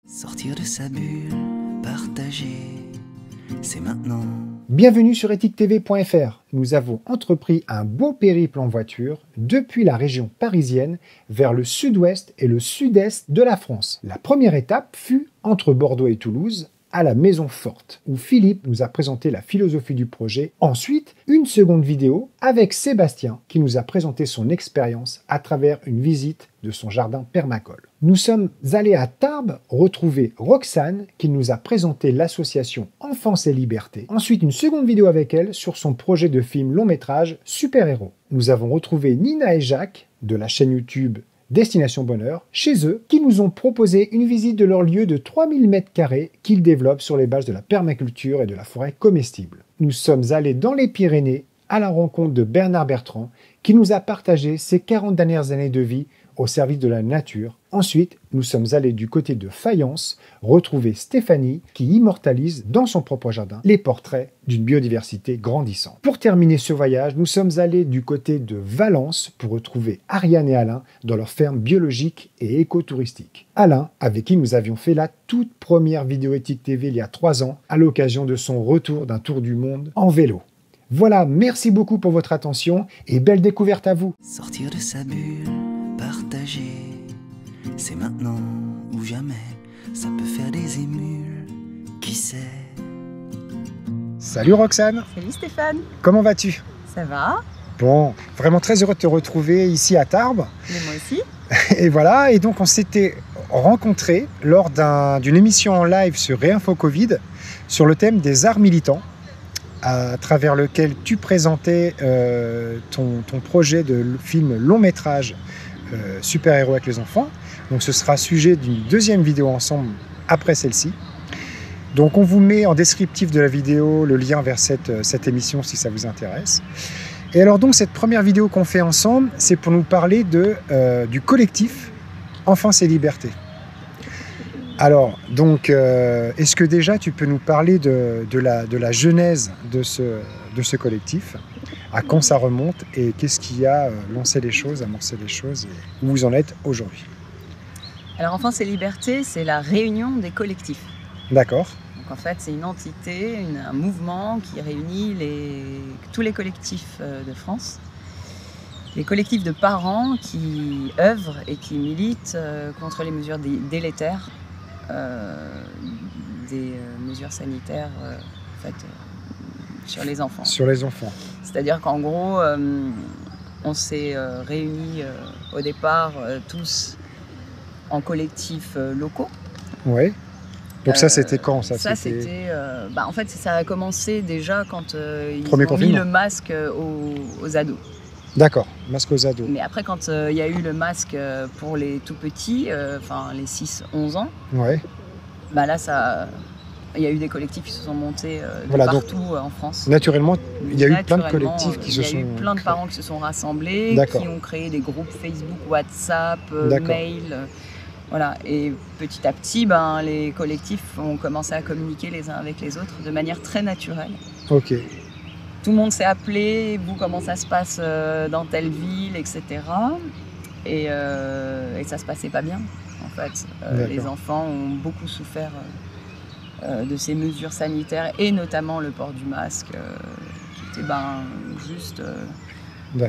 Sortir de sa bulle, partager, c'est maintenant. Bienvenue sur ethiquetv.fr. Nous avons entrepris un beau périple en voiture depuis la région parisienne vers le sud-ouest et le sud-est de la France. La première étape fut entre Bordeaux et Toulouse, à la Maison Forte, où Philippe nous a présenté la philosophie du projet. Ensuite, une seconde vidéo avec Sébastien qui nous a présenté son expérience à travers une visite de son jardin permacole. Nous sommes allés à Tarbes retrouver Roxane qui nous a présenté l'association Enfance et Liberté. Ensuite, une seconde vidéo avec elle sur son projet de film long-métrage Super Héros. Nous avons retrouvé Nina et Jacques de la chaîne YouTube Destination Bonheur, chez eux, qui nous ont proposé une visite de leur lieu de 3000 m² qu'ils développent sur les bases de la permaculture et de la forêt comestible. Nous sommes allés dans les Pyrénées à la rencontre de Bernard Bertrand, qui nous a partagé ses 40 dernières années de vie au service de la nature. Ensuite, nous sommes allés du côté de Fayence, retrouver Stéphanie, qui immortalise dans son propre jardin les portraits d'une biodiversité grandissante. Pour terminer ce voyage, nous sommes allés du côté de Valence pour retrouver Ariane et Alain dans leur ferme biologique et écotouristique. Alain, avec qui nous avions fait la toute première vidéo Ethique TV il y a 3 ans, à l'occasion de son retour d'un tour du monde en vélo. Voilà, merci beaucoup pour votre attention et belle découverte à vous. Sortir de sa bulle, partager, c'est maintenant ou jamais. Ça peut faire des émules, qui sait. Salut Roxane. Salut Stéphane. Comment vas-tu? Ça va? Bon, vraiment très heureux de te retrouver ici à Tarbes. Mais moi aussi. Et voilà, et donc on s'était rencontrés lors d'une émission en live sur Réinfo Covid sur le thème des arts militants, à travers lequel tu présentais ton projet de film long-métrage Super Héros avec les enfants. Donc ce sera sujet d'une deuxième vidéo ensemble après celle-ci. Donc on vous met en descriptif de la vidéo le lien vers cette émission si ça vous intéresse. Et alors donc cette première vidéo qu'on fait ensemble, c'est pour nous parler du collectif Enfance et Liberté. Alors, donc, est-ce que déjà tu peux nous parler de la genèse de ce collectif, à quand ça remonte et qu'est-ce qui a lancé les choses, amorcé les choses et où vous en êtes aujourd'hui? Alors Enfance et Liberté, c'est la réunion des collectifs. D'accord. Donc en fait, c'est une entité, un mouvement qui réunit tous les collectifs de France. Les collectifs de parents qui œuvrent et qui militent contre les mesures délétères, des mesures sanitaires en fait, sur les enfants. Sur les enfants. C'est-à-dire qu'en gros, on s'est réunis au départ tous en collectifs locaux. Oui. Donc ça, c'était quand ça? C'était en fait, ça a commencé déjà quand ils ont mis le masque aux ados. D'accord, masque aux ados. Mais après, quand il y a eu le masque pour les tout petits, enfin les 6-11 ans, ouais. Bah là, il y a eu des collectifs qui se sont montés partout en France. Naturellement, il y a eu plein de collectifs qui se sont... Il y a eu plein de parents qui se sont rassemblés, qui ont créé des groupes Facebook, WhatsApp, mail. Voilà. Et petit à petit, les collectifs ont commencé à communiquer les uns avec les autres de manière très naturelle. Ok. Tout le monde s'est appelé, vous, comment ça se passe dans telle ville, etc. Et ça se passait pas bien, en fait. Les enfants ont beaucoup souffert de ces mesures sanitaires, et notamment le port du masque, qui était juste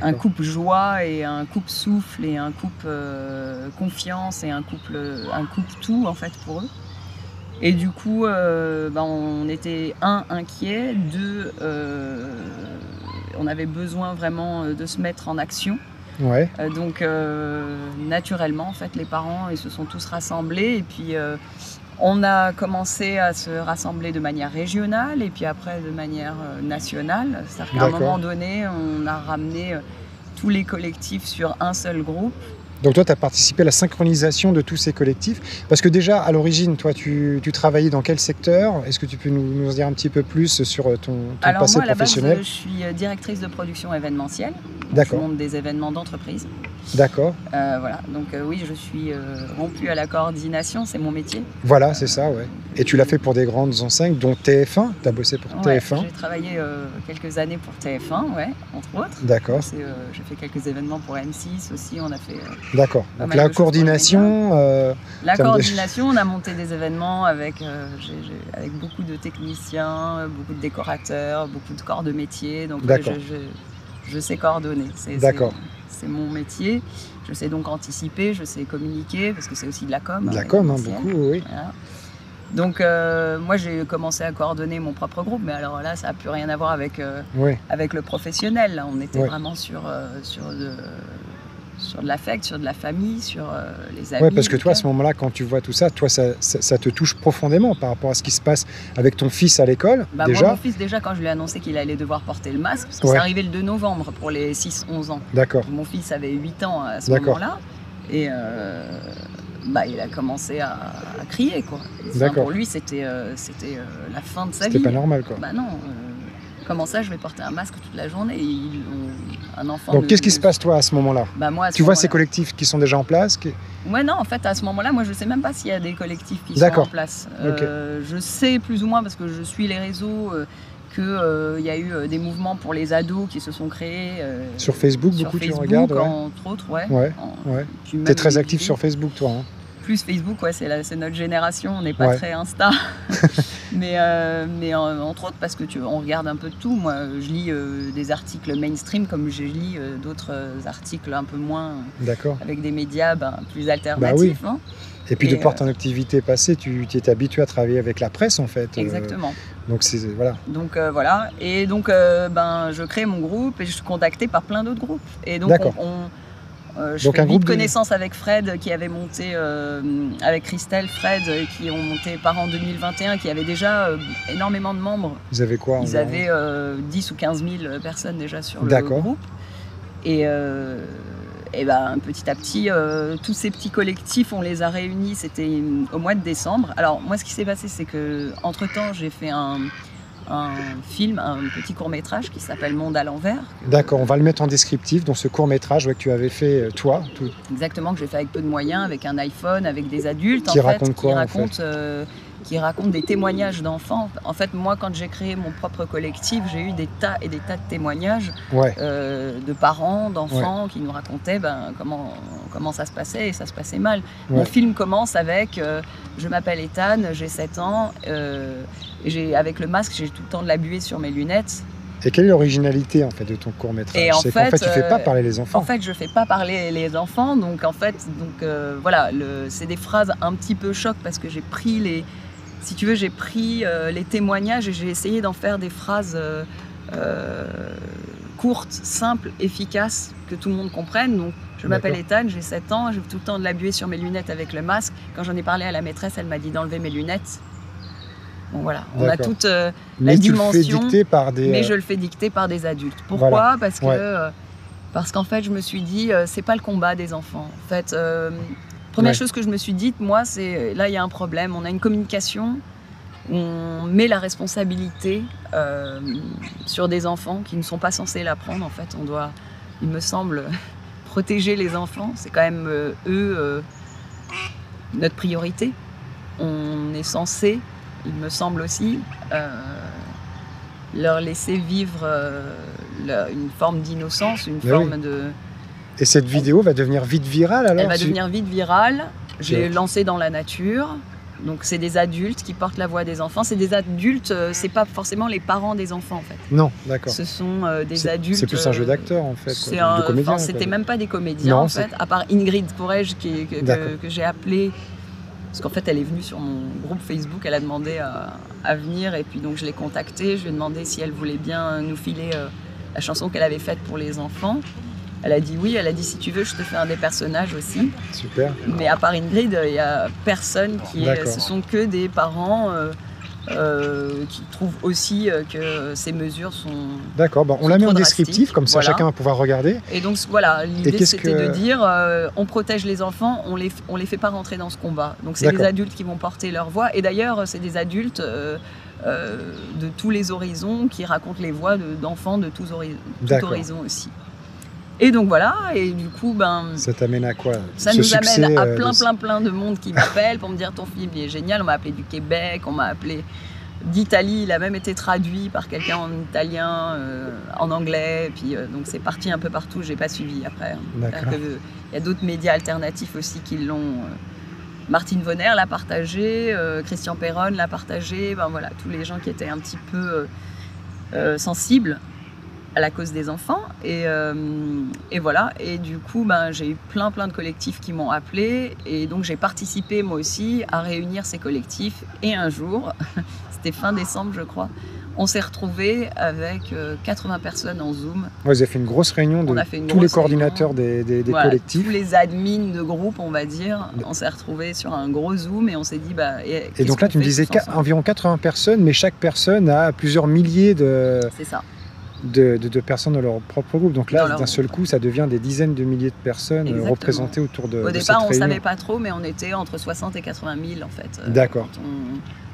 un coupe joie et un coupe souffle et un coupe confiance et un coupe tout, en fait, pour eux. Et du coup, on était inquiet, on avait besoin vraiment de se mettre en action. Ouais. Donc naturellement, en fait, les parents ils se sont tous rassemblés et puis on a commencé à se rassembler de manière régionale et puis après de manière nationale. C'est-à-dire qu'à un moment donné, on a ramené tous les collectifs sur un seul groupe. Donc toi, tu as participé à la synchronisation de tous ces collectifs. Parce que déjà, à l'origine, toi, tu travaillais dans quel secteur? Est-ce que tu peux nous en dire un petit peu plus sur ton passé professionnel? Alors moi, à la base, je suis directrice de production événementielle. Je monte des événements d'entreprise. D'accord. Voilà, donc oui, je suis rompue à la coordination, c'est mon métier. Voilà, c'est ça, ouais. Et tu l'as fait pour des grandes enseignes, dont TF1, tu as bossé pour TF1. J'ai travaillé quelques années pour TF1, ouais, entre autres. D'accord. J'ai fait quelques événements pour M6 aussi, on a fait D'accord. Donc la coordination... la coordination, on a monté des événements avec beaucoup de techniciens, beaucoup de décorateurs, beaucoup de corps de métier. Donc je sais coordonner. C'est mon métier. Je sais donc anticiper, je sais communiquer, parce que c'est aussi de la com. De la com, beaucoup, oui. Voilà. Donc moi j'ai commencé à coordonner mon propre groupe, mais alors là ça n'a plus rien à voir avec le professionnel. Là, on était vraiment sur de l'affect, sur de la famille, sur les amis. Oui, parce que toi à ce moment-là, quand tu vois tout ça, toi ça te touche profondément par rapport à ce qui se passe avec ton fils à l'école. Déjà. Moi, mon fils, déjà quand je lui ai annoncé qu'il allait devoir porter le masque, parce que c'est arrivé le 2 novembre pour les 6-11 ans. D'accord. Mon fils avait 8 ans à ce moment-là. Et il a commencé à crier, quoi. Pour lui, c'était la fin de sa vie. C'était pas normal, quoi. Non, comment ça, je vais porter un masque toute la journée un enfant. Donc, qu'est-ce qui se passe, toi, à ce moment-là? Tu vois ces collectifs qui sont déjà en place Ouais, non, en fait, à ce moment-là, moi, je sais même pas s'il y a des collectifs qui sont en place. Je sais plus ou moins, parce que je suis les réseaux... qu'il y a eu des mouvements pour les ados qui se sont créés. Sur Facebook, beaucoup tu regardes, entre autres, Tu es très actif sur Facebook, toi. Hein. Plus Facebook, c'est notre génération, on n'est pas très Insta. mais entre autres, parce que on regarde un peu de tout. Moi, je lis des articles mainstream, comme je lis d'autres articles un peu moins... avec des médias plus alternatifs. Hein. Et puis, de par ton activité passée, tu t'es habitué à travailler avec la presse, en fait. Exactement. Donc, voilà. Donc, voilà. Et donc, je crée mon groupe et je suis contactée par plein d'autres groupes. Et donc, je fais vite connaissance avec Fred, qui avait monté, avec Christelle, Fred, qui ont monté Parents 2021, qui avait déjà énormément de membres. Ils avaient quoi? Ils avaient 10 ou 15 000 personnes déjà sur le groupe. Et petit à petit, tous ces petits collectifs, on les a réunis, c'était au mois de décembre. Alors moi, ce qui s'est passé, c'est que entre-temps, j'ai fait un film, un petit court-métrage qui s'appelle Monde à l'envers. D'accord, on va le mettre en descriptif, dans ce court-métrage que tu avais fait, toi. Exactement, que j'ai fait avec peu de moyens, avec un iPhone, avec des adultes. Qui raconte quoi, qui raconte des témoignages d'enfants. En fait, moi, quand j'ai créé mon propre collectif, j'ai eu des tas et des tas de témoignages de parents, d'enfants qui nous racontaient comment ça se passait, et ça se passait mal. Mon film commence avec je m'appelle Ethan, j'ai 7 ans, et avec le masque, j'ai tout le temps de la buée sur mes lunettes. Et quelle est l'originalité en fait de ton court-métrage? C'est qu'en fait, tu ne fais pas parler les enfants. En fait, je ne fais pas parler les enfants. Donc, en fait, voilà, c'est des phrases un petit peu choc parce que j'ai pris les témoignages et j'ai essayé d'en faire des phrases courtes, simples, efficaces, que tout le monde comprenne. Donc, je m'appelle Ethan, j'ai 7 ans, j'ai tout le temps de la buée sur mes lunettes avec le masque. Quand j'en ai parlé à la maîtresse, elle m'a dit d'enlever mes lunettes. Bon voilà, on a toute la dimension, mais je le fais dicter par des adultes. Pourquoi? Parce qu'en fait, je me suis dit, c'est pas le combat des enfants. En fait, première chose que je me suis dite, moi, c'est là, il y a un problème. On a une communication, on met la responsabilité sur des enfants qui ne sont pas censés la prendre. En fait, on doit, il me semble, protéger les enfants. C'est quand même eux notre priorité. On est censé, il me semble aussi, leur laisser vivre une forme d'innocence, une forme de... Et cette vidéo va devenir vite virale alors? Elle va devenir vite virale. Je l'ai lancée dans la nature. Donc c'est des adultes qui portent la voix des enfants. C'est des adultes, c'est pas forcément les parents des enfants en fait. Non, d'accord. Ce sont des adultes. C'est plus un jeu d'acteur en fait. C'était même pas des comédiens en fait, à part Ingrid Pourège que j'ai appelée. Parce qu'en fait, elle est venue sur mon groupe Facebook, elle a demandé à venir, et puis donc je l'ai contactée, je lui ai demandé si elle voulait bien nous filer la chanson qu'elle avait faite pour les enfants. Elle a dit oui, elle a dit si tu veux, je te fais un des personnages aussi. Super. Mais à part Ingrid, il n'y a personne ce sont que des parents qui trouvent aussi que ces mesures sont... D'accord, on la met en descriptif, comme ça chacun va pouvoir regarder. Et donc voilà, l'idée c'était de dire, on protège les enfants, on les fait pas rentrer dans ce combat. Donc c'est des adultes qui vont porter leur voix, et d'ailleurs c'est des adultes de tous les horizons qui racontent les voix d'enfants de tous horizons aussi. Et donc voilà, et du coup, ça t'amène à quoi? Ça nous amène à plein de monde qui m'appellent pour me dire ton film il est génial. On m'a appelé du Québec, on m'a appelé d'Italie. Il a même été traduit par quelqu'un en italien, en anglais. Et puis, donc c'est parti un peu partout. J'ai pas suivi après. Il y a d'autres médias alternatifs aussi qui l'ont. Martine Vonner l'a partagé, Christian Perron l'a partagé. Ben voilà, tous les gens qui étaient un petit peu sensibles à la cause des enfants. Et voilà. Et du coup, ben, j'ai eu plein de collectifs qui m'ont appelé. Et donc, j'ai participé moi aussi à réunir ces collectifs. Et un jour, c'était fin décembre, je crois, on s'est retrouvés avec 80 personnes en Zoom. Ouais, vous avez fait une grosse réunion de tous les coordinateurs des voilà, collectifs. Tous les admins de groupe, on va dire. On s'est retrouvés sur un gros Zoom et on s'est dit... Bah, et donc là, tu me disais environ 80 personnes, mais chaque personne a plusieurs milliers de... C'est ça. De personnes dans leur propre groupe. Donc là, d'un seul coup, ça devient des dizaines de milliers de personnes représentées autour de cette réunion. Au départ, on ne savait pas trop, mais on était entre 60 et 80 000 en fait. D'accord.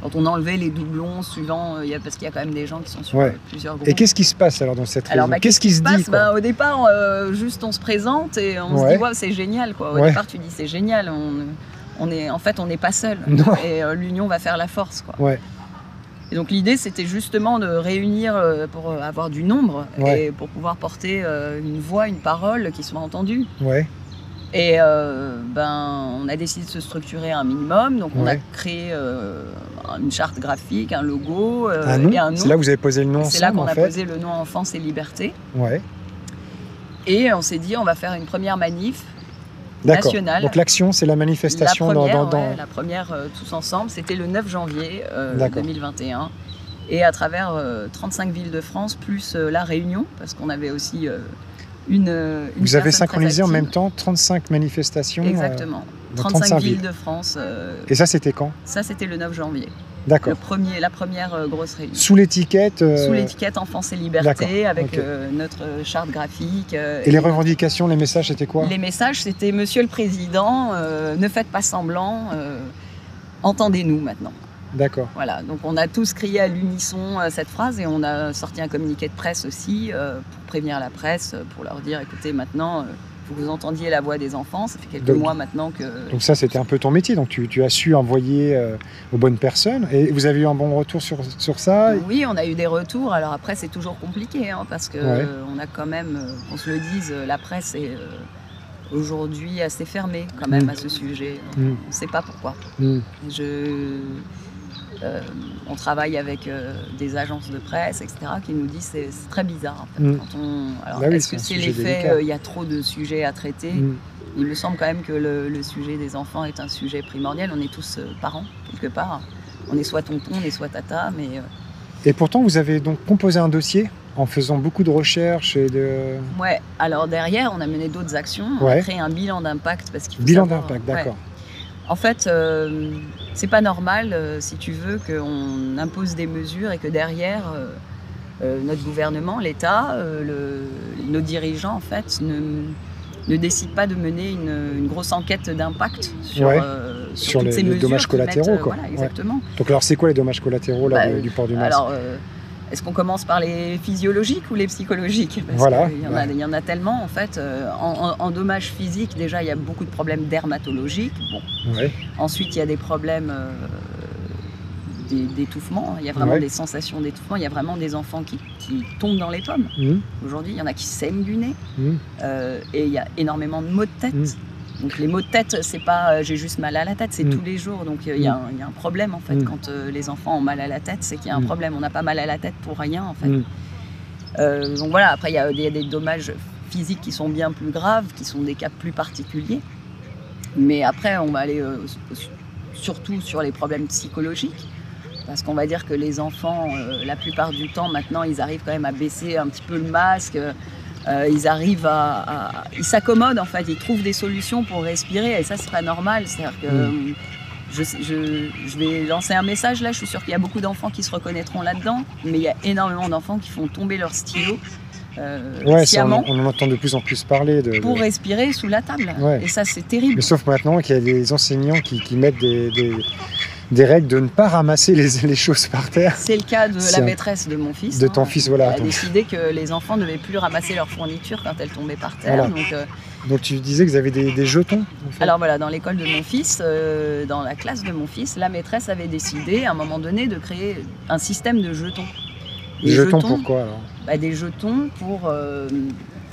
Quand on enlevait les doublons suivant, parce qu'il y a quand même des gens qui sont sur plusieurs groupes. Et qu'est-ce qui se passe alors dans cette réunion? Qu'est-ce qui se dit Au départ, juste on se présente et on se dit ouais, c'est génial. Quoi. Au départ, tu dis c'est génial. On n'est pas seul. Et l'union va faire la force. Quoi. Ouais. Et donc l'idée, c'était justement de réunir pour avoir du nombre et pour pouvoir porter une voix, une parole qui soit entendue. Ouais. Et on a décidé de se structurer un minimum. Donc on a créé une charte graphique, un logo et un nom. C'est là que vous avez posé le nom ensemble. C'est là qu'on a posé le nom Enfance et Liberté. Ouais. Et on s'est dit, on va faire une première manif nationale. Donc l'action, c'est la manifestation la première tous ensemble, c'était le 9 janvier 2021. Et à travers 35 villes de France, plus la Réunion, parce qu'on avait aussi une Vous avez synchronisé en même temps 35 manifestations. Exactement. 35 villes de France. Et ça, c'était quand? Ça, c'était le 9 janvier. D'accord. La première grosse réunion. Sous l'étiquette Sous l'étiquette Enfance et Liberté, avec notre charte graphique. Et les revendications, les messages, c'était quoi? Les messages, c'était Monsieur le Président, ne faites pas semblant, entendez-nous maintenant. D'accord. Voilà, donc on a tous crié à l'unisson cette phrase et on a sorti un communiqué de presse aussi pour prévenir la presse, pour leur dire écoutez, maintenant, il faut que vous entendiez la voix des enfants. Ça fait quelques mois maintenant que... Donc ça, c'était un peu ton métier. Donc tu as su envoyer aux bonnes personnes. Et vous avez eu un bon retour sur ça? Oui, on a eu des retours. Alors après, c'est toujours compliqué parce qu'on a quand même, qu'on se le dise, la presse est aujourd'hui assez fermée quand même à ce sujet. On ne sait pas pourquoi. On travaille avec des agences de presse, etc., qui nous disent c'est très bizarre. En fait. Est-ce que c'est l'effet il y a trop de sujets à traiter? Il me semble quand même que le sujet des enfants est un sujet primordial. On est tous parents, quelque part. On est soit tonton, on est soit tata. Et pourtant, vous avez donc composé un dossier en faisant beaucoup de recherches et de... Ouais, alors derrière, on a mené d'autres actions. On a créé un bilan d'impact. Bilan d'impact, d'accord. En fait, c'est pas normal, si tu veux, qu'on impose des mesures et que derrière, notre gouvernement, l'État, nos dirigeants, en fait, ne décident pas de mener une grosse enquête d'impact sur toutes ces mesures. Les dommages collatéraux, quoi. Voilà, exactement. Donc alors, c'est quoi les dommages collatéraux du port du masque? Est-ce qu'on commence par les physiologiques ou les psychologiques? Il y en a tellement, en fait. En dommages physiques, déjà, il y a beaucoup de problèmes dermatologiques. Bon. Ensuite, il y a des problèmes d'étouffement. Il y a vraiment des sensations d'étouffement. Il y a vraiment des enfants qui tombent dans les pommes. Aujourd'hui, il y en a qui saignent du nez. Et il y a énormément de maux de tête. Donc les maux de tête, c'est pas j'ai juste mal à la tête, c'est tous les jours. Donc il y a un problème en fait. Quand les enfants ont mal à la tête, c'est qu'il y a un problème. On n'a pas mal à la tête pour rien en fait. Donc voilà, après il y a des dommages physiques qui sont bien plus graves, qui sont des cas plus particuliers. Mais après, on va aller surtout sur les problèmes psychologiques. Parce qu'on va dire que les enfants, la plupart du temps, maintenant, ils arrivent quand même à baisser un petit peu le masque. Ils arrivent ils s'accommodent en fait, ils trouvent des solutions pour respirer et ça c'est pas normal. C'est-à-dire que je vais lancer un message là, je suis sûre qu'il y a beaucoup d'enfants qui se reconnaîtront là-dedans, mais il y a énormément d'enfants qui font tomber leur stylo sciemment. On en entend de plus en plus parler. Pour respirer sous la table. Et ça c'est terrible. Mais sauf maintenant qu'il y a des enseignants qui mettent des règles de ne pas ramasser les choses par terre. C'est le cas de la maîtresse de mon fils. De ton fils, voilà. Elle a décidé que les enfants ne devaient plus ramasser leurs fournitures quand elles tombaient par terre. Voilà. Donc Donc tu disais que vous avez des jetons en fait. Alors voilà, dans l'école de mon fils, dans la classe de mon fils, la maîtresse avait décidé à un moment donné de créer un système de jetons. Des jetons pourquoi alors? Des jetons pour,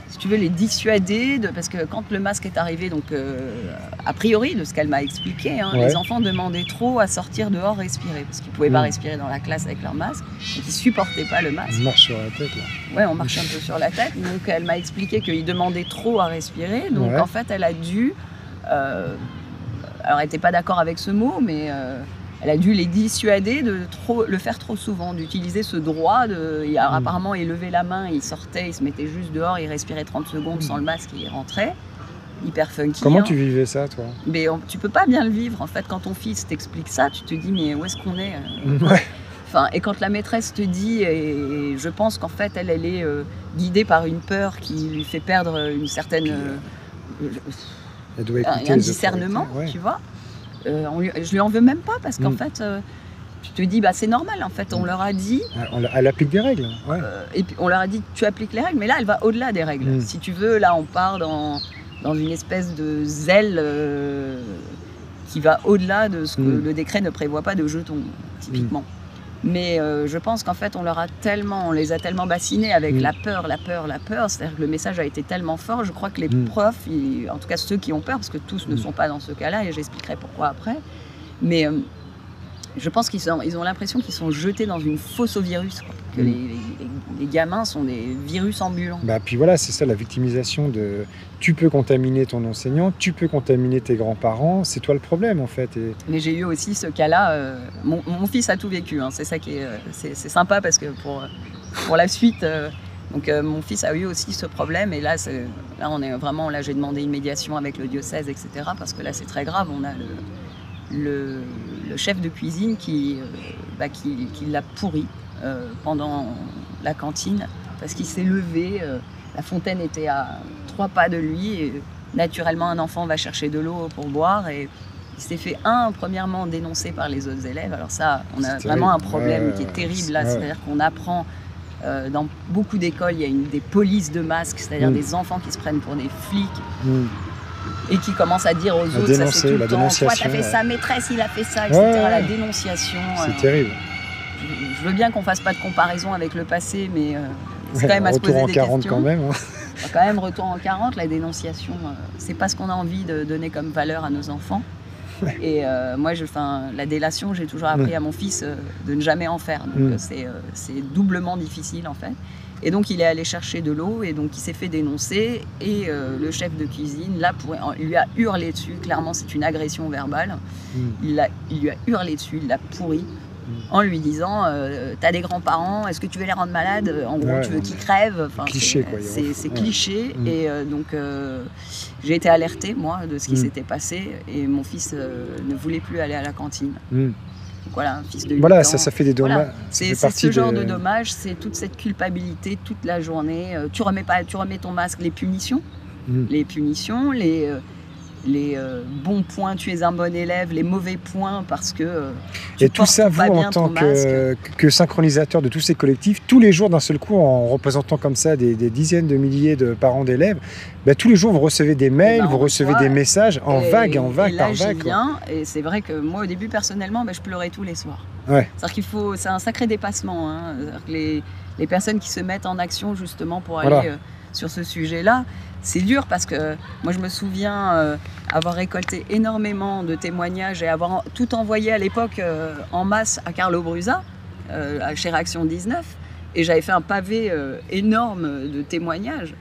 si tu veux, les dissuader, parce que quand le masque est arrivé, donc a priori, de ce qu'elle m'a expliqué, hein, les enfants demandaient trop à sortir dehors respirer, parce qu'ils ne pouvaient pas respirer dans la classe avec leur masque, donc ils ne supportaient pas le masque. On marche sur la tête là. Ouais, on marche un peu sur la tête, donc elle m'a expliqué qu'ils demandaient trop à respirer, donc en fait elle a dû, alors elle n'était pas d'accord avec ce mot, mais elle a dû les dissuader de le faire trop souvent, d'utiliser ce droit apparemment, il levait la main, il sortait, il se mettait juste dehors, il respirait 30 secondes sans le masque et il rentrait. Hyper funky. Comment tu vivais ça, toi? Mais tu peux pas bien le vivre. En fait, quand ton fils t'explique ça, tu te dis, mais où est-ce qu'on est? Enfin, et quand la maîtresse te dit, et je pense qu'en fait, elle est guidée par une peur qui lui fait perdre une certaine... elle doit écouter un discernement, tu vois. Je lui en veux même pas parce qu'en fait, tu te dis, c'est normal, en fait, on leur a dit... Elle applique des règles. Et puis on leur a dit, tu appliques les règles, mais là, elle va au-delà des règles. Si tu veux, là, on part dans une espèce de zèle qui va au-delà de ce que le décret ne prévoit pas de jetons, typiquement. Mais je pense qu'en fait, on les a tellement bassinés avec la peur, c'est-à-dire que le message a été tellement fort, je crois que les profs, en tout cas ceux qui ont peur, parce que tous ne sont pas dans ce cas-là, et j'expliquerai pourquoi après, mais je pense qu'ils ont l'impression qu'ils sont jetés dans une fosse au virus, quoi. Que les gamins sont des virus ambulants. Puis voilà, c'est ça la victimisation de... Tu peux contaminer ton enseignant, tu peux contaminer tes grands-parents, c'est toi le problème en fait. Mais j'ai eu aussi ce cas-là, mon fils a tout vécu, hein, c'est ça qui est... C'est sympa parce que pour la suite... Donc mon fils a eu aussi ce problème et là on est vraiment... Là j'ai demandé une médiation avec le diocèse, etc. Parce que là c'est très grave, on a le chef de cuisine qui l'a pourri pendant la cantine parce qu'il s'est levé, la fontaine était à 3 pas de lui et naturellement un enfant va chercher de l'eau pour boire et il s'est fait premièrement dénoncé par les autres élèves. Alors ça, on a vraiment un problème qui est terrible là, c'est-à-dire qu'on apprend dans beaucoup d'écoles, il y a des polices de masques, c'est-à-dire des enfants qui se prennent pour des flics. Et qui commence à dire aux autres, ça c'est tout le temps, toi t'as fait ça, maîtresse il a fait ça, etc. La dénonciation. C'est terrible. Je veux bien qu'on fasse pas de comparaison avec le passé, mais c'est quand même à se poser des questions. Retour en 40 quand même. Quand même, retour en 40, la dénonciation, c'est pas ce qu'on a envie de donner comme valeur à nos enfants. Et moi, la délation, j'ai toujours appris à mon fils de ne jamais en faire. Donc c'est doublement difficile en fait. Et donc il est allé chercher de l'eau et donc il s'est fait dénoncer et le chef de cuisine lui a hurlé dessus, clairement c'est une agression verbale, il lui a hurlé dessus, il l'a pourri en lui disant t'as des grands-parents, est-ce que tu veux les rendre malades, en gros tu veux qu'ils crèvent, cliché, quoi, c'est cliché et donc j'ai été alertée moi de ce qui s'était passé et mon fils ne voulait plus aller à la cantine. Donc voilà, un fils de 8 ans. Ça fait des dommages. Voilà. C'est ce genre de dommages, c'est toute cette culpabilité toute la journée. Tu remets ton masque, les punitions, les bons points, tu es un bon élève, les mauvais points parce que tu et tout ça, vous, en tant que synchronisateur de tous ces collectifs, tous les jours d'un seul coup, en représentant comme ça des dizaines de milliers de parents d'élèves, tous les jours vous recevez des mails, vous recevez des messages en vague, par vague. Et c'est vrai que moi au début personnellement, je pleurais tous les soirs. C'est-à-dire c'est un sacré dépassement. Hein. Que les personnes qui se mettent en action justement pour aller sur ce sujet-là, c'est dur parce que moi je me souviens avoir récolté énormément de témoignages et avoir tout envoyé à l'époque en masse à Carlo Brusa, chez Réaction 19, et j'avais fait un pavé énorme de témoignages.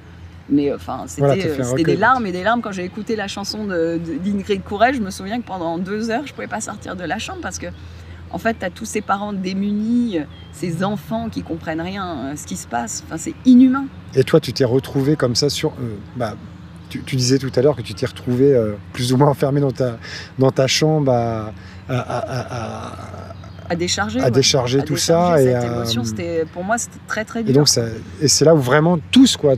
Mais enfin, c'était des larmes et des larmes. Quand j'ai écouté la chanson d'Ingrid Couret, je me souviens que pendant 2 heures, je ne pouvais pas sortir de la chambre parce que en fait, tu as tous ces parents démunis, ces enfants qui ne comprennent rien, ce qui se passe. Enfin, c'est inhumain. Et toi, tu t'es retrouvé comme ça sur... tu disais tout à l'heure que tu t'es retrouvé plus ou moins enfermé dans ta chambre à décharger, tout ça. Cette émotion, pour moi, c'était très, très dur. Et donc, c'est là où vraiment tous, quoi,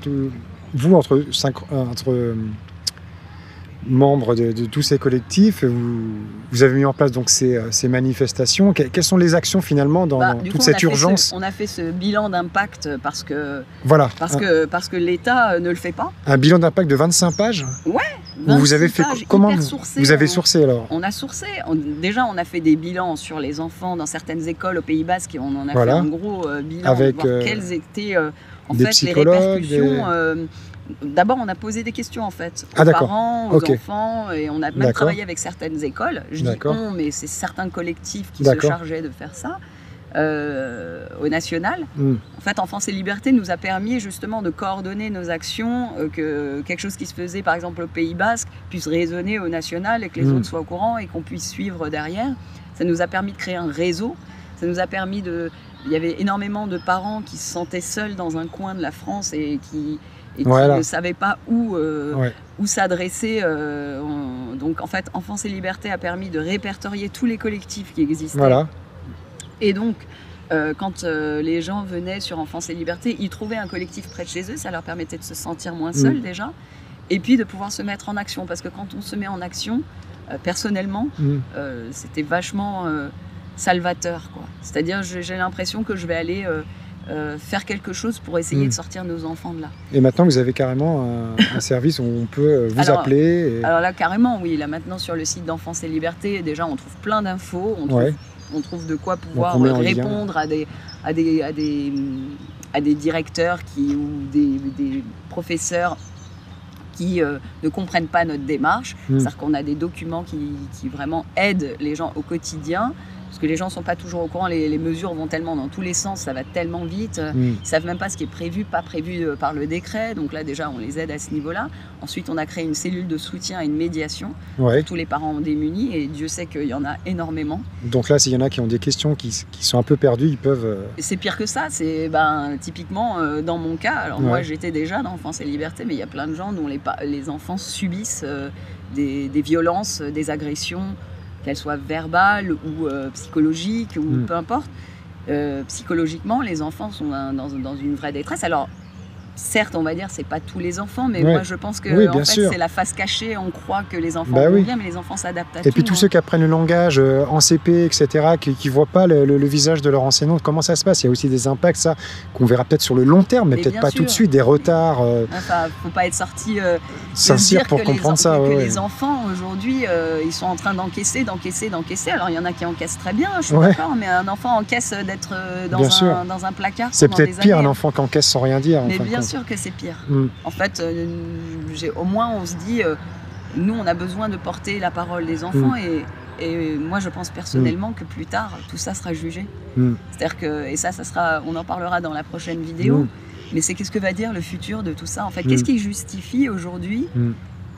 vous, entre membre de tous ces collectifs, vous avez mis en place donc ces manifestations. Quelles sont les actions finalement dans toute cette urgence? On a fait ce bilan d'impact parce que l'État ne le fait pas. Un bilan d'impact de 25 pages? Ouais. Vous avez fait comment? Vous avez sourcé alors? On a sourcé. Déjà, on a fait des bilans sur les enfants dans certaines écoles au Pays Basque et on en a fait un gros bilan avec de voir quelles étaient en fait les répercussions. D'abord, on a posé des questions en fait aux parents, aux enfants, et on a même travaillé avec certaines écoles. Je dis on, mais c'est certains collectifs qui se chargeaient de faire ça au national. En fait, Enfance et Liberté nous a permis justement de coordonner nos actions, que quelque chose qui se faisait par exemple au Pays Basque puisse résonner au national et que les autres soient au courant et qu'on puisse suivre derrière. Ça nous a permis de créer un réseau. Ça nous a permis de... Il y avait énormément de parents qui se sentaient seuls dans un coin de la France et qui ne savaient pas où s'adresser. Donc en fait, Enfance et Liberté a permis de répertorier tous les collectifs qui existaient. Voilà. Et donc, quand les gens venaient sur Enfance et Liberté, ils trouvaient un collectif près de chez eux, ça leur permettait de se sentir moins seuls déjà, et puis de pouvoir se mettre en action. Parce que quand on se met en action, personnellement, c'était vachement salvateur, quoi. C'est-à-dire, j'ai l'impression que je vais aller... faire quelque chose pour essayer de sortir nos enfants de là. Et maintenant, vous avez carrément un service où on peut vous appeler Alors là, carrément, oui. Là, maintenant, sur le site d'Enfance et Liberté, déjà, on trouve plein d'infos. On trouve de quoi pouvoir répondre à des directeurs ou des professeurs qui ne comprennent pas notre démarche. C'est-à-dire qu'on a des documents qui vraiment aident les gens au quotidien. Parce que les gens ne sont pas toujours au courant, les mesures vont tellement dans tous les sens, ça va tellement vite, ils ne savent même pas ce qui est prévu, pas prévu par le décret. Donc là déjà on les aide à ce niveau-là. Ensuite on a créé une cellule de soutien et une médiation pour tous les parents démunis, et Dieu sait qu'il y en a énormément. Donc là s'il y en a qui ont des questions qui sont un peu perdues, ils peuvent... C'est pire que ça, c'est typiquement dans mon cas, alors moi j'étais déjà dans Enfance et Liberté, mais il y a plein de gens dont les enfants subissent des violences, des agressions, qu'elles soient verbales ou psychologiques, ou peu importe. Psychologiquement, les enfants sont dans une vraie détresse. Alors, certes, on va dire, c'est pas tous les enfants, mais moi je pense que c'est la face cachée. On croit que les enfants vont bien, mais les enfants s'adaptent à tout. Et puis tous ceux qui apprennent le langage en CP, etc., qui voient pas le visage de leur enseignant, comment ça se passe? Il y a aussi des impacts, ça, qu'on verra peut-être sur le long terme, mais peut-être pas tout de suite, des retards. Enfin, faut pas être sorti Saint-Cyr pour comprendre ça. Les enfants aujourd'hui, ils sont en train d'encaisser. Alors il y en a qui encaissent très bien, je suis d'accord, mais un enfant encaisse d'être dans un placard. C'est peut-être pire un enfant qui encaisse sans rien dire. Mais bien sûr que c'est pire. En fait, au moins on se dit, nous on a besoin de porter la parole des enfants, et moi je pense personnellement que plus tard tout ça sera jugé. C'est-à-dire que, et ça sera, on en parlera dans la prochaine vidéo, mais c'est qu'est-ce que va dire le futur de tout ça en fait. Qu'est-ce qui justifie aujourd'hui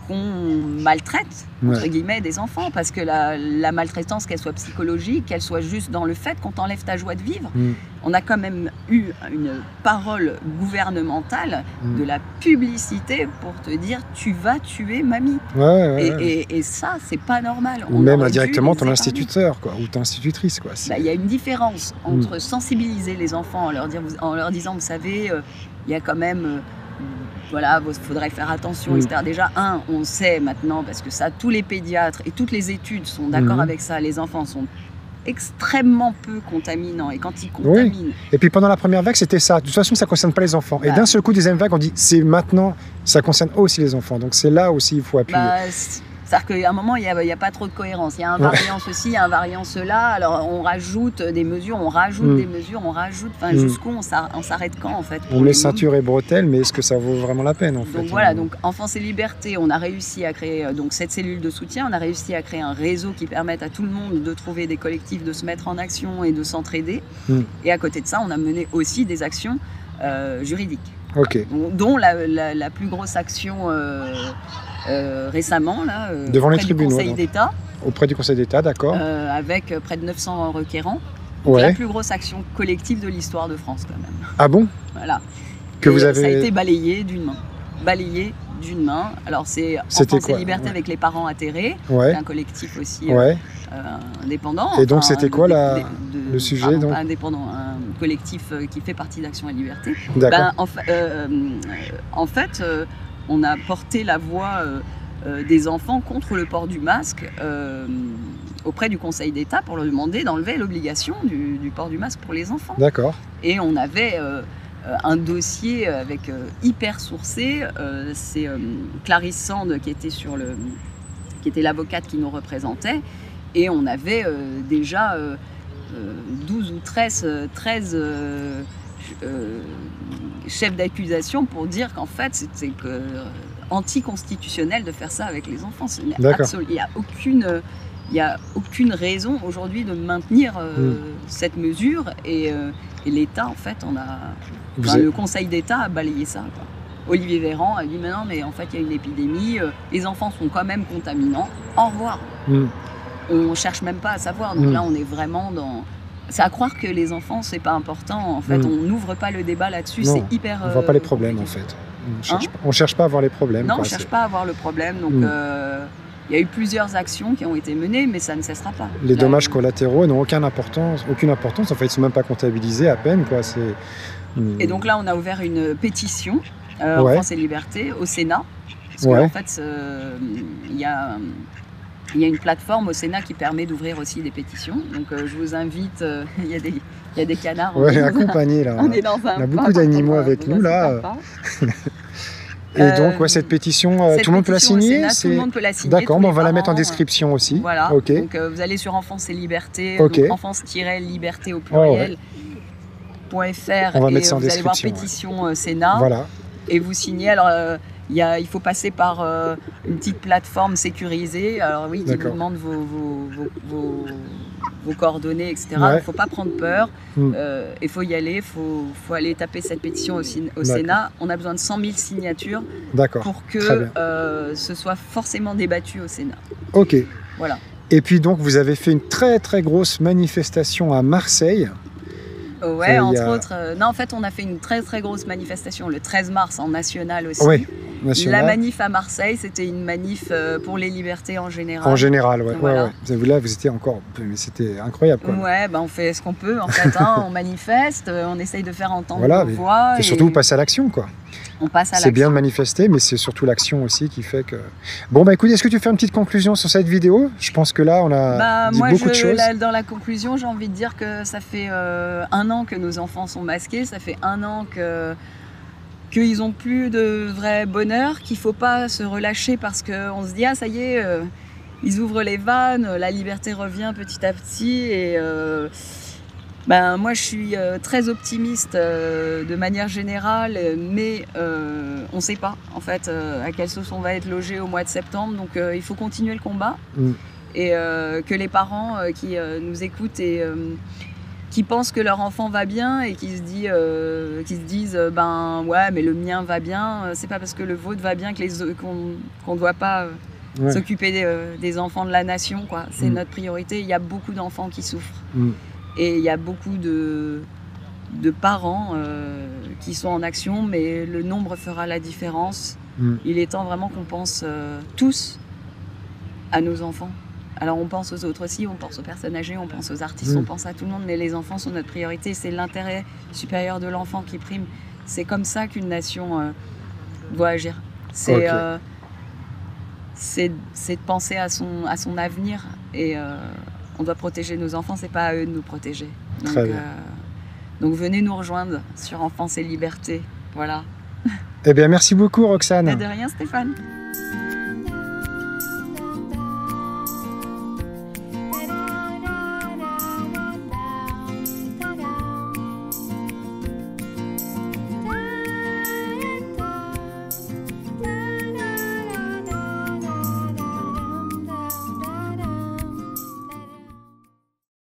qu'on maltraite, entre guillemets, des enfants? Parce que la maltraitance, qu'elle soit psychologique, qu'elle soit juste dans le fait qu'on t'enlève ta joie de vivre, on a quand même eu une parole gouvernementale de la publicité pour te dire tu vas tuer mamie. Et ça, c'est pas normal. Ou même indirectement ton instituteur, quoi, ou ton institutrice. Il y a une différence entre sensibiliser les enfants en leur disant, vous savez, il y a quand même... voilà, il faudrait faire attention, etc. Déjà, on sait maintenant, parce que ça, tous les pédiatres et toutes les études sont d'accord avec ça, les enfants sont extrêmement peu contaminants, et quand ils contaminent... Et puis pendant la première vague, c'était ça. De toute façon, ça ne concerne pas les enfants. Et d'un seul coup, deuxième vague, on dit, c'est maintenant, ça concerne aussi les enfants. Donc c'est là aussi, il faut appuyer. C'est-à-dire qu'à un moment, il n'y a pas trop de cohérence. Il y a un variant ceci, il y a un variant cela. Alors, on rajoute des mesures, on rajoute des mesures, on rajoute... Enfin, jusqu'où on s'arrête quand, en fait? On met ceinture et bretelles, mais est-ce que ça vaut vraiment la peine, en fait? Donc voilà, donc Enfance et Liberté, on a réussi à créer cette cellule de soutien. On a réussi à créer un réseau qui permette à tout le monde de trouver des collectifs, de se mettre en action et de s'entraider. Et à côté de ça, on a mené aussi des actions juridiques. Dont la plus grosse action... récemment, là, devant les tribunaux, du Conseil d'État. Auprès du Conseil d'État, d'accord. Avec près de 900 requérants. La plus grosse action collective de l'histoire de France, quand même. Ah bon? Voilà. Ça a été balayé d'une main. Alors, c'est Enfance et Liberté avec les parents atterrés. C'est un collectif aussi indépendant. Et donc, c'était quoi le sujet? Pas indépendant, un collectif qui fait partie d'Action et Liberté. D'accord. En fait, on a porté la voix des enfants contre le port du masque auprès du Conseil d'État pour leur demander d'enlever l'obligation du port du masque pour les enfants. D'accord. Et on avait un dossier avec hyper sourcé. C'est Clarisse Sand qui était l'avocate qui nous représentait. Et on avait déjà 12 ou 13 chefs d'accusation pour dire qu'en fait c'était anticonstitutionnel de faire ça avec les enfants. Il n'y a aucune raison aujourd'hui de maintenir cette mesure et l'État en fait le Conseil d'État a balayé ça, quoi. Olivier Véran a dit mais non mais en fait il y a une épidémie, les enfants sont quand même contaminants, au revoir. On ne cherche même pas à savoir, donc là on est vraiment dans... C'est à croire que les enfants c'est pas important, en fait on n'ouvre pas le débat là-dessus, c'est hyper... On ne voit pas les problèmes en fait, on cherche pas à voir les problèmes. Non, on ne cherche pas à voir le problème, donc il y a eu plusieurs actions qui ont été menées, mais ça ne cessera pas. Les dommages collatéraux n'ont aucune importance, en fait ils ne sont même pas comptabilisés à peine, quoi. Et donc là on a ouvert une pétition, France et Liberté, au Sénat, parce qu'en fait il y a une plateforme au Sénat qui permet d'ouvrir aussi des pétitions. Donc je vous invite, il y a des canards. Accompagnés là. On est dans un on a beaucoup d'animaux avec nous là. Et donc cette pétition, tout le monde peut la signer. Tout le monde peut la signer. D'accord, on va la mettre en description aussi. Voilà. Okay. Donc vous allez sur Enfance et Liberté, enfance-liberté au pluriel. .fr, on va et mettre ça en vous allez voir pétition Sénat. Voilà. Et vous signez. Alors il faut passer par une petite plateforme sécurisée, qui vous demande vos coordonnées, etc. Il ne faut pas prendre peur, il faut y aller, il faut aller taper cette pétition au Sénat. On a besoin de 100 000 signatures pour que ce soit forcément débattu au Sénat. Ok. Voilà. Et puis donc vous avez fait une très très grosse manifestation à Marseille. Ouais, entre autres. Non, en fait, on a fait une très très grosse manifestation le 13 mars en national aussi. Oui, national. La manif à Marseille, c'était une manif pour les libertés en général. En général, ouais. Voilà. Là, vous étiez encore... Mais c'était incroyable, quoi. Ouais, on fait ce qu'on peut, en fait. On manifeste, on essaye de faire entendre nos voix. Et surtout, vous passez à l'action, quoi. On passe à l'action. C'est bien de manifester, mais c'est surtout l'action aussi qui fait que... Bon, écoute, est-ce que tu fais une petite conclusion sur cette vidéo? Je pense que là, on a dit beaucoup de choses. Dans la conclusion, j'ai envie de dire que ça fait 1 an que nos enfants sont masqués, ça fait 1 an qu'ils n'ont plus de vrai bonheur, qu'il ne faut pas se relâcher parce qu'on se dit « Ah, ça y est, ils ouvrent les vannes, la liberté revient petit à petit. » Et moi, je suis très optimiste de manière générale, mais on ne sait pas, en fait, à quelle sauce on va être logé au mois de septembre. Donc, il faut continuer le combat. Et que les parents qui nous écoutent et qui pensent que leur enfant va bien et qui se disent ouais, mais le mien va bien, c'est pas parce que le vôtre va bien qu'on ne doit pas s'occuper des enfants de la nation, quoi. C'est notre priorité. Il y a beaucoup d'enfants qui souffrent. Et il y a beaucoup de parents qui sont en action, mais le nombre fera la différence. Il est temps vraiment qu'on pense tous à nos enfants. Alors on pense aux autres aussi, on pense aux personnes âgées, on pense aux artistes, on pense à tout le monde, mais les enfants sont notre priorité. C'est l'intérêt supérieur de l'enfant qui prime. C'est comme ça qu'une nation doit agir. C'est de penser à son avenir et on doit protéger nos enfants, c'est pas à eux de nous protéger. Donc venez nous rejoindre sur Enfance et Liberté. Voilà. Eh bien merci beaucoup Roxane. De rien Stéphane.